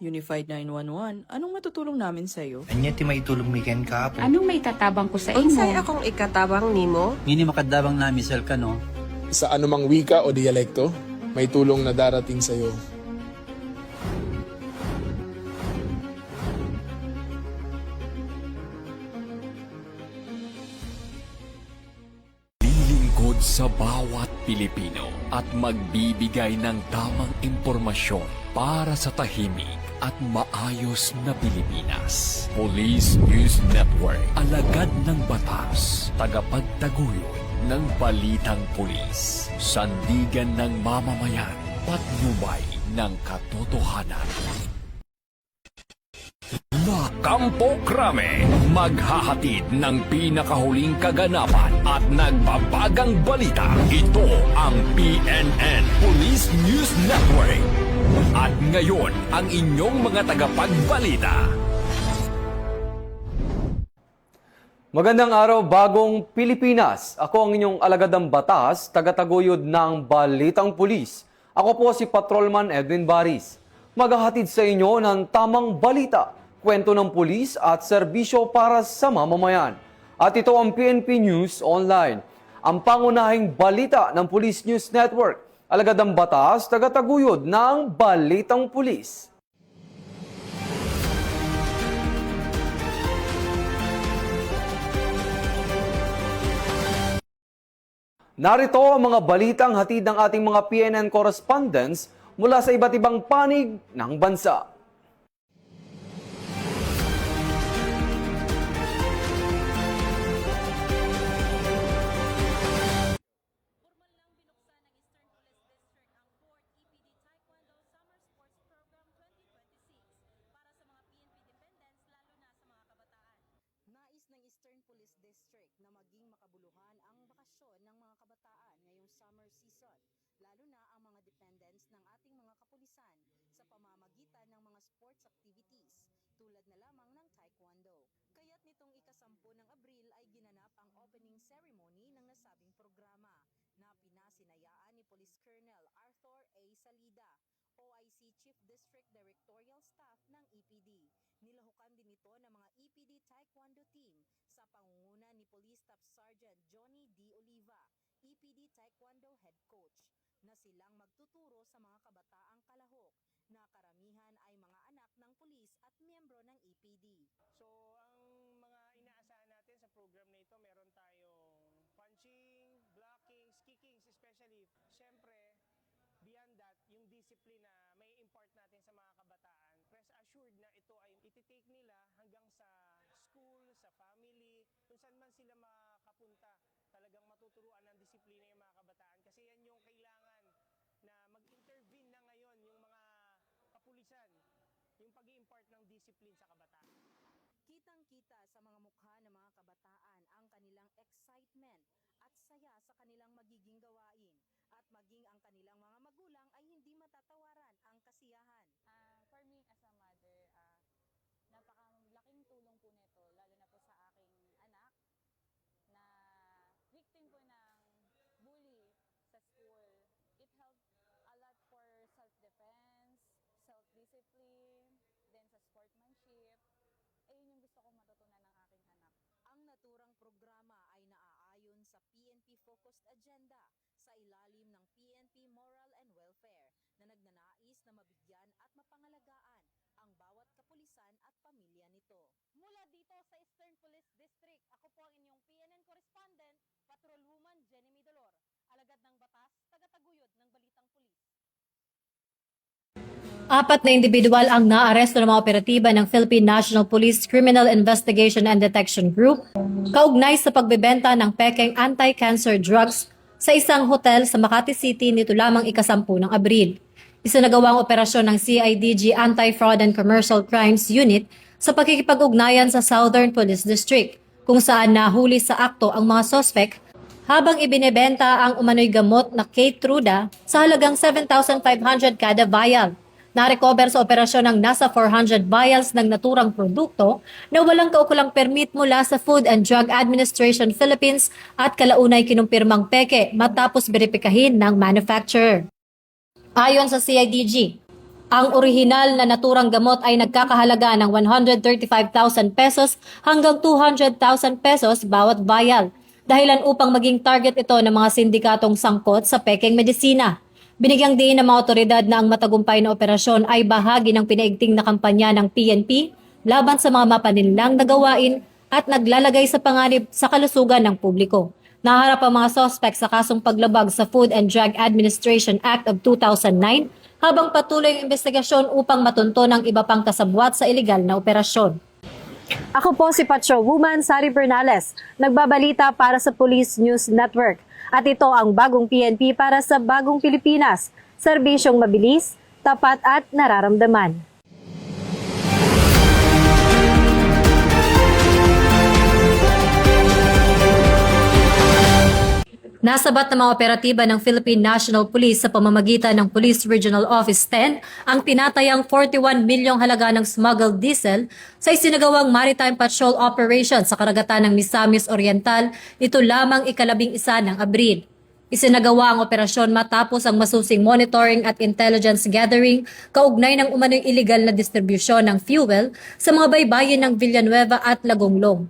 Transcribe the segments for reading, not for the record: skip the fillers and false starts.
Unified 911, anong matutulong namin sa'yo? Anya ti maitulong mi ken kapo. Anong may tatabang ko sa Unsay imo? akong ikatabang nimo? Ngini makadabang na misal ka no. Sa anumang wika o dialekto, may tulong na darating sa iyo. Lilingkod sa bawat Pilipino at magbibigay ng tamang impormasyon para sa tahimik at maayos na Pilipinas. Police News Network, alagad ng batas, tagapagtaguyod ng balitang pulis, sandigan ng mamamayan, patnubay ng katotohanan. La Campo Crame, maghahatid ng pinakahuling kaganapan at nagbabagang balita. Ito ang PNN Police News Network. At ngayon, ang inyong mga tagapagbalita. Magandang araw, bagong Pilipinas. Ako ang inyong alagad ng batas, tagataguyod ng Balitang Pulis. Ako po si Patrolman Edwin Baris. Maghahatid sa inyo ng tamang balita, kwento ng pulis at serbisyo para sa mamamayan. At ito ang PNP News Online, ang pangunahing balita ng Police News Network. Alagad ng batas, tagataguyod ng Balitang Pulis. Narito ang mga balitang hatid ng ating mga PNN correspondents mula sa iba't ibang panig ng bansa. Nais ng Eastern Police District na maging makabuluhan ang bakasyon ng mga kabataan ngayong summer season, lalo na ang mga dependents ng ating mga kapulisan sa pamamagitan ng mga sports activities, tulad na lamang ng taekwondo. Kaya't nitong ika-10 ng Abril ay ginanap ang opening ceremony ng nasabing programa na pinasinayaan ni Police Colonel Arthur A. Salida, OIC Chief District Directorial Staff ng EPD. Nilahukan din ito ng mga EPD Taekwondo Team sa pangunguna ni Police Staff Sergeant Johnny D. Oliva, EPD Taekwondo Head Coach, na silang magtuturo sa mga kabataang kalahok na karamihan ay mga anak ng pulis at miyembro ng EPD. So, ang mga inaasahan natin sa program na ito, meron tayong punching, blocking, kickings especially. Siyempre, beyond that, yung discipline na may import natin sa mga kabataan, rest assured na ito ay ititake nila hanggang sa school, sa family, kung saan man sila makapunta. Talagang matuturuan ng disiplina yung mga kabataan kasi yan yung kailangan na mag-intervene na ngayon yung mga kapulisan, yung pag-i-impart ng discipline sa kabataan. Kitang-kita sa mga mukha ng mga kabataan ang kanilang excitement at saya sa kanilang magiging gawain, at maging ang kanilang mga magulang ay hindi matatawaran ang kasiyahan. For me as a mother, napakalaking tulong po nito, lalo na po sa aking anak na victim po ng bully sa school. It helped a lot for self-defense, self-discipline, then sa sportsmanship. Yun yung gusto kong matutunan ng aking anak. Ang naturang programa ay naaayon sa PNP-focused agenda sa ilalim ng PNP Moral and Welfare na nagnanais na mabigyan at mapangalagaan ang bawat kapulisan at pamilya nito. Mula dito sa Eastern Police District, ako po ang inyong PNN correspondent, Patrolwoman Jenny Midolor, alagad ng batas, tagataguyod ng Balitang Pulis. 4 na individual ang naaresto ng mga operatiba ng Philippine National Police Criminal Investigation and Detection Group kaugnay sa pagbebenta ng pekeng anti-cancer drugs sa isang hotel sa Makati City nito lamang ika-10 ng Abril. Isinagawa ang operasyon ng CIDG Anti-Fraud and Commercial Crimes Unit sa pakikipag-ugnayan sa Southern Police District, kung saan nahuli sa akto ang mga sospek habang ibinebenta ang umano'y gamot na Keytruda sa halagang 7,500 kada vial. Na-recover sa operasyon ng nasa 400 vials ng naturang produkto na walang kaukulang permit mula sa Food and Drug Administration Philippines at kalaunay kinumpirmang peke matapos beripikahin ng manufacturer. Ayon sa CIDG, Ang orihinal na naturang gamot ay nagkakahalaga ng 135,000 pesos hanggang 200,000 pesos bawat vial, dahilan upang maging target ito ng mga sindikatong sangkot sa pekeng medisina. Binigyang diin ng mga otoridad na ang matagumpay na operasyon ay bahagi ng pinaigting na kampanya ng PNP laban sa mga mapaninlang na gawain at naglalagay sa panganib sa kalusugan ng publiko. Naharap ang mga sospek sa kasong paglabag sa Food and Drug Administration Act of 2009 habang patuloy ang investigasyon upang matunton ang iba pang kasabwat sa ilegal na operasyon. Ako po si Patrolwoman Sari Bernales, nagbabalita para sa Police News Network. At ito ang bagong PNP para sa bagong Pilipinas, serbisyong mabilis, tapat at nararamdaman. Nasabat ng mga operatiba ng Philippine National Police sa pamamagitan ng Police Regional Office 10 ang tinatayang 41 milyong halaga ng smuggled diesel sa isinagawang maritime patrol operation sa karagatan ng Misamis Oriental nito lamang ika-11 ng Abril. Isinagawa ang operasyon matapos ang masusing monitoring at intelligence gathering kaugnay ng umano'y illegal na distribusyon ng fuel sa mga baybayin ng Villanueva at Lagonglong.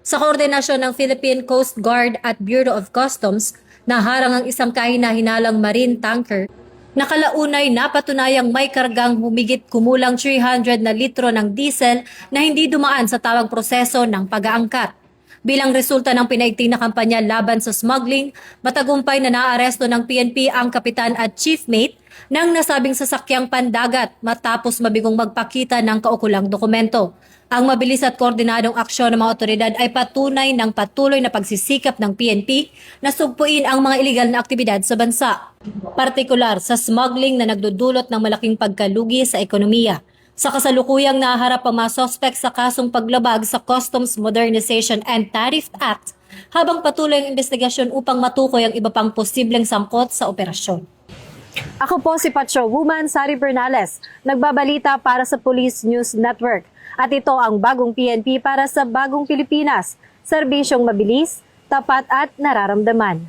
Sa koordinasyon ng Philippine Coast Guard at Bureau of Customs, naharang ang isang kahina-hinalang marine tanker na kalaunay napatunayang may kargang humigit kumulang 300 na litro ng diesel na hindi dumaan sa tawag proseso ng pag-aangkat. Bilang resulta ng pinaigting na kampanya laban sa smuggling, matagumpay na naaresto ng PNP ang kapitan at chief mate ng nasabing sasakyang pandagat matapos mabigong magpakita ng kaukulang dokumento. Ang mabilis at koordinadong aksyon ng mga otoridad ay patunay ng patuloy na pagsisikap ng PNP na sugpuin ang mga iligal na aktibidad sa bansa, partikular sa smuggling na nagdudulot ng malaking pagkalugi sa ekonomiya. Sa kasalukuyang naharap ang mga sospek sa kasong paglabag sa Customs Modernization and Tariff Act habang patuloy ang investigasyon upang matukoy ang iba pang posibleng sangkot sa operasyon. Ako po si Patrolwoman Sari Bernales, nagbabalita para sa Police News Network. At ito ang bagong PNP para sa bagong Pilipinas, serbisyong mabilis, tapat at nararamdaman.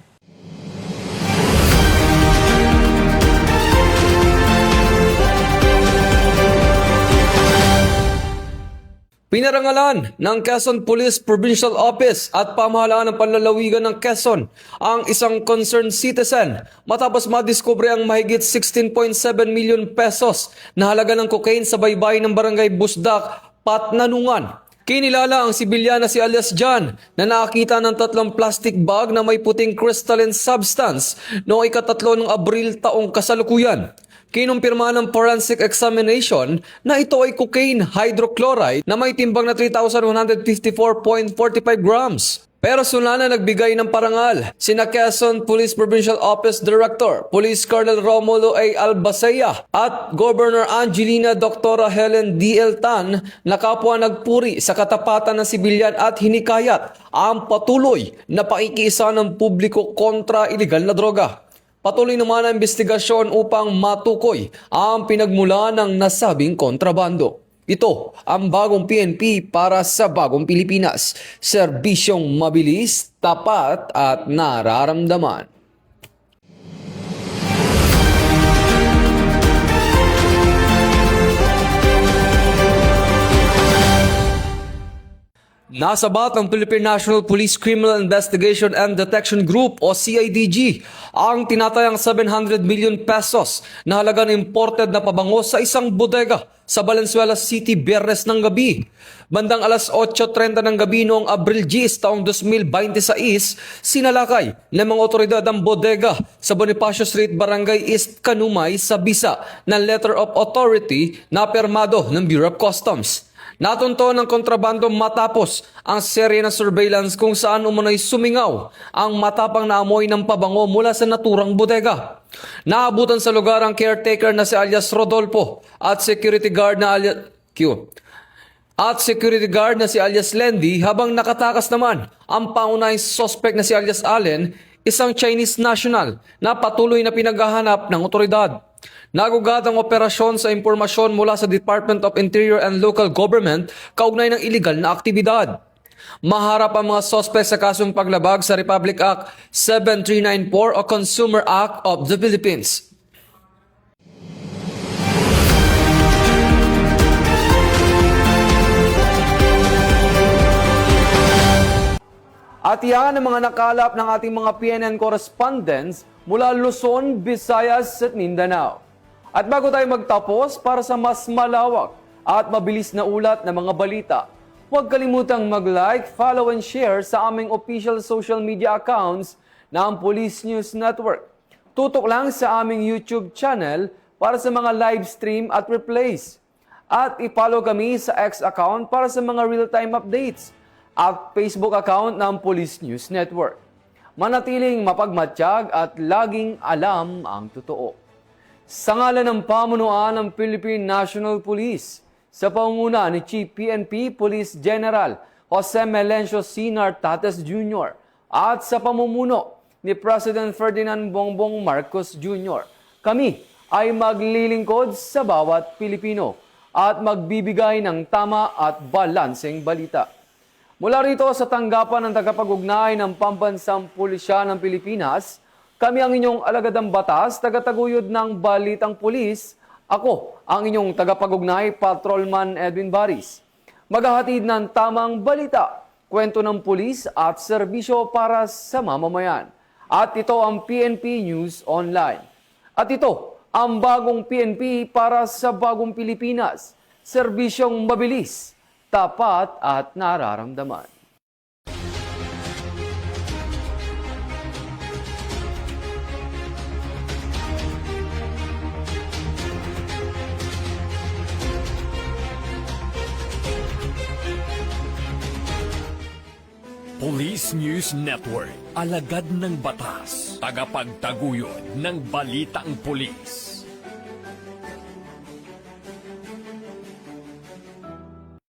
Pinarangalan ng Quezon Police Provincial Office at pamahalaan ng panlalawigan ng Quezon ang isang concerned citizen matapos madiskubre ang mahigit 16.7 million pesos na halaga ng cocaine sa baybayin ng barangay Busdak, Patnanungan. Kinilala ang sibilyan na si alias John na nakakita ng 3 plastic bag na may puting crystalline substance noong ika-3 ng Abril taong kasalukuyan. Kinumpirma ng forensic examination na ito ay cocaine hydrochloride na may timbang na 3,154.45 grams. Personal na nagbigay ng parangal sina Quezon Police Provincial Office Director, Police Colonel Romulo A. Albacea at Governor Angelina Dr. Helen D.L. Tan na kapwa nagpuri sa katapatan ng sibilyan at hinikayat ang patuloy na pakikiisa ng publiko kontra iligal na droga. Patuloy naman ang investigasyon upang matukoy ang pinagmulan ng nasabing kontrabando. Ito ang bagong PNP para sa bagong Pilipinas. Serbisyong mabilis, tapat at nararamdaman. Nasabat ng Philippine National Police Criminal Investigation and Detection Group o CIDG ang tinatayang 700 million pesos na halaga ng imported na pabango sa isang bodega sa Valenzuela City Biyernes ng gabi. Bandang alas 8:30 ng gabi noong Abril 10 taong 2026, sinalakay ng mga otoridad ang bodega sa Bonifacio Street, Barangay East Kanumay sa bisa ng Letter of Authority na permado ng Bureau of Customs. Natunto ng kontrabando matapos ang serye ng surveillance kung saan umano'y sumingaw ang matapang na amoy ng pabango mula sa naturang bodega. Naabutan sa lugar ang caretaker na si alias Rodolfo at security guard na si alias Lendy, habang nakatakas naman ang pangunahing suspect na si alias Allen, isang Chinese national na patuloy na pinaghahanap ng otoridad. Nagugat ang operasyon sa impormasyon mula sa Department of Interior and Local Government kaugnay ng iligal na aktibidad. Maharap ang mga sospek sa kasong paglabag sa Republic Act 7394 o Consumer Act of the Philippines. At yan ang mga nakalap ng ating mga PNN correspondents mula Luzon, Visayas at Mindanao. At bago tayo magtapos, para sa mas malawak at mabilis na ulat ng mga balita, huwag kalimutang mag-like, follow and share sa aming official social media accounts ng Police News Network. Tutok lang sa aming YouTube channel para sa mga live stream at replays. At i-follow kami sa X account para sa mga real-time updates at Facebook account ng Police News Network. Manatiling mapagmatsyag at laging alam ang totoo. Sa ngalan ng pamunuan ng Philippine National Police, sa pangunguna ni Chief PNP Police General Jose Melencio C. Nartates Jr. at sa pamumuno ni President Ferdinand Bongbong Marcos Jr., kami ay maglilingkod sa bawat Pilipino at magbibigay ng tama at balanseng balita. Mula rito sa tanggapan ng tagapag-ugnay ng Pambansang Pulisya ng Pilipinas, kami ang inyong alagadang batas, tagataguyod ng Balitang Pulis. Ako ang inyong tagapag-ugnay, Patrolman Edwin Baris. Maghahatid ng tamang balita, kwento ng pulis at serbisyo para sa mamamayan. At ito ang PNP News Online. At ito ang bagong PNP para sa bagong Pilipinas. Serbisyong mabilis, tapat at nararamdaman. Police News Network, alagad ng batas, tagapagtaguyod ng balitang pulis.